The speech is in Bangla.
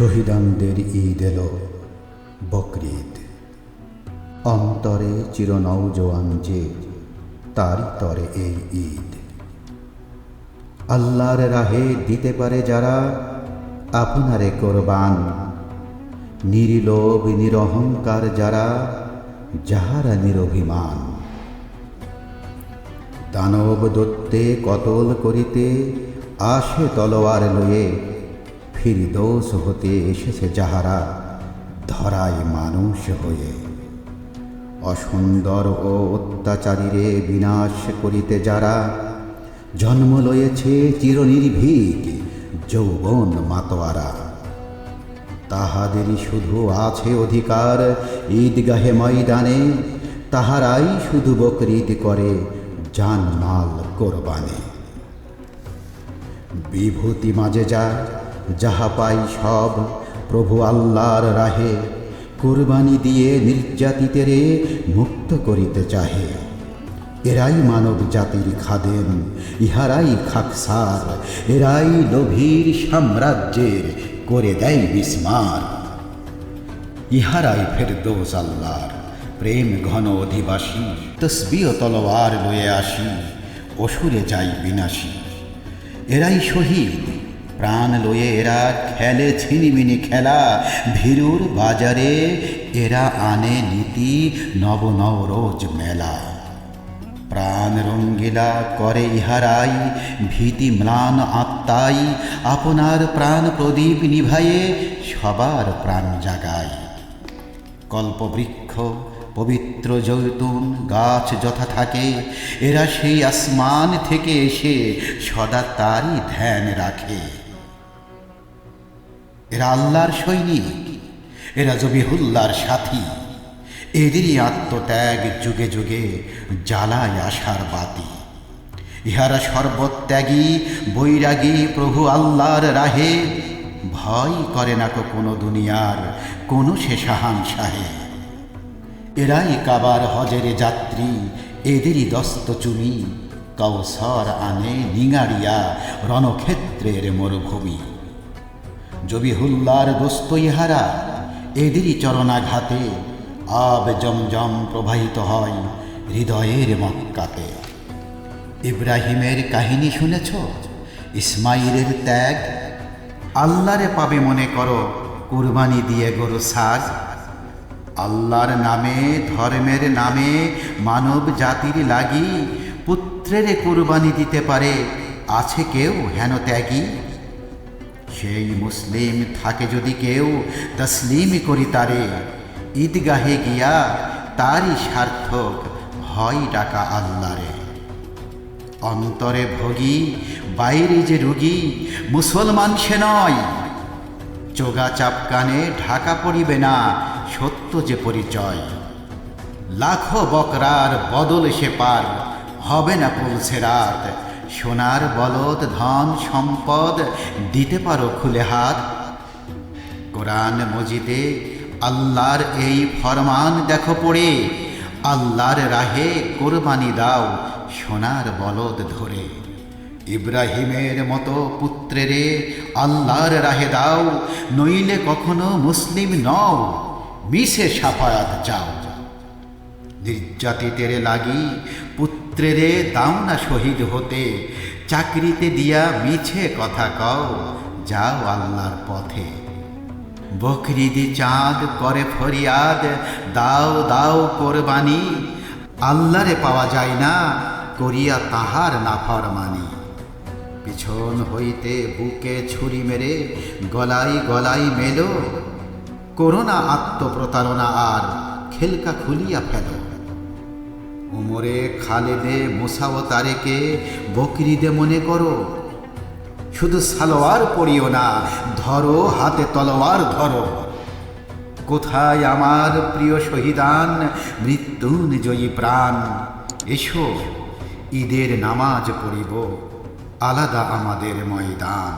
শহীদানদের ঈদ এলো বকরিদ। অন্তরে চির নওজোয়ান যে, তারই তরে এই ঈদ। আল্লাহর রাহে দিতে পারে যারা আপনারে কোরবান, নির্লোভ নিরহংকার যারা, যাহারা নিরভিমান। দানব দৈত্যে কতল করিতে আসে তলোয়ার লয়ে, ফিরদৌস হতে এসেছে যাহারা ধরায় মানুষ হয়ে। অসুন্দর ও অত্যাচারীরে বিনাশ করিতে যারা জন্ম লয়েছে চিরনির্ভীক যৌবন মাতোয়ারা, তাহাদেরই শুধু আছে অধিকার ঈদগাহে ময়দানে, তাহারাই শুধু বকরিদ করে জান মাল কোরবানে। বিভূতি মাঝে যায় যাহা পাই সব প্রভু আল্লাহর রাহে, কুরবানি দিয়ে নির্যাতিতেরে মুক্ত করিতে চাহে। এরাই মানব জাতির খাদেম, ইহারাই খাকসার, এরাই লোভীর সাম্রাজ্যের করে দেয় বিস্মার। ইহারাই ফেরদৌস আল্লাহর প্রেম ঘন অধিবাসী, তসবিহ তলোয়ার লয়ে আসি অসুরে যাই বিনাশী। এরাই শহীদ প্রাণ লয়ে এরা খেলে ছিনিমিনি খেলা, ভীরুর বাজারে এরা আনে নীতি নব নব রোজ মেলা। প্রাণ রঙ্গিলা করে ইহারাই ভীতি ম্লান আত্মাই, আপনার প্রাণ প্রদীপ নিভায়ে সবার প্রাণ জাগায়। কল্পবৃক্ষ পবিত্র জৈতুন গাছ যথা থাকে, এরা সেই আসমান থেকে এসে সদা তারই ধ্যান রাখে। এরা আল্লাহর সৈনিক, এরা জবিহুল্লাহর সাথী, এদেরই আত্মত্যাগ যুগে যুগে জ্বালায় আশার বাতি। ইহারা সর্বত্যাগী বৈরাগী প্রভু আল্লাহর রাহে, ভয় করে না কোনো দুনিয়ার কোনো সে শাহানশাহে। এরাই কাবার হজের যাত্রী, এদেরই দস্তচুমি, কওসর আনে নিঙারিয়া রণক্ষেত্রের মরুভূমি। জবিহুল্লাহর দোস্ত ইহারা, এদেরই চরণাঘাতে আব জমজম প্রবাহিত হয় হৃদয়ের মক্কাতে। ইব্রাহিমের কাহিনী শুনেছ, ইসমাইলের ত্যাগ, আল্লাহরে পাবে মনে করো কুরবানি দিয়ে গরু সাজ। আল্লাহর নামে ধর্মের নামে মানব জাতির লাগি, পুত্রের কুরবানি দিতে পারে আছে কেউ হেন ত্যাগী? সেই মুসলিম থাকে যদি কেউ তসলিম করি তারে, ঈদগাহে গিয়া তারই সার্থক হয় ডাকা আল্লাহরে। অন্তরে ভোগী বাইরে যে রুগী, মুসলমান সে নয়। চোগা চাপকানে ঢাকা পড়িবে না সত্য যে পরিচয়। লাখো বকরার বদল সে পার হবে না পুলসে রাত, সোনার বলদ ধন সম্পদ দিতে পারো খুলে হাত। কোরআন মজিদে আল্লাহর এই ফরমান দেখো পড়ে, আল্লাহর রাহে কোরবানি দাও সোনার বলদ ধরে। ইব্রাহিমের মতো পুত্রেরে আল্লাহর রাহে দাও, নইলে কখনো মুসলিম নও, মিশে সাফায়াত চাও। নির্যাতিতেরে লাগি পুত্রেরে দাও না শহীদ হতে, চাকরিতে দিয়া মিছে কথা কও যাও আল্লাহর পথে। বকরিদি চাঁদ করে ফরিয়াদ, দাও দাও কোরবানি, আল্লাহরে পাওয়া যায় না করিয়া তাহার নাফরমানি। পিছন হইতে বুকে ছুরি মেরে গলায় গলায় মেলো, করোনা আত্মপ্রতারণা আর খেলকা খুলিয়া ফেলো। উমরে খালেদে মুসাও তারেকে বকরিদে মনে করো, শুধু সালোয়ার পরিও না ধরো হাতে তলোয়ার ধরো। কোথায় আমার প্রিয় শহীদান মৃত্যুঞ্জয়ী প্রাণ, এসো ঈদের নামাজ পড়িব আলাদা আমাদের ময়দান।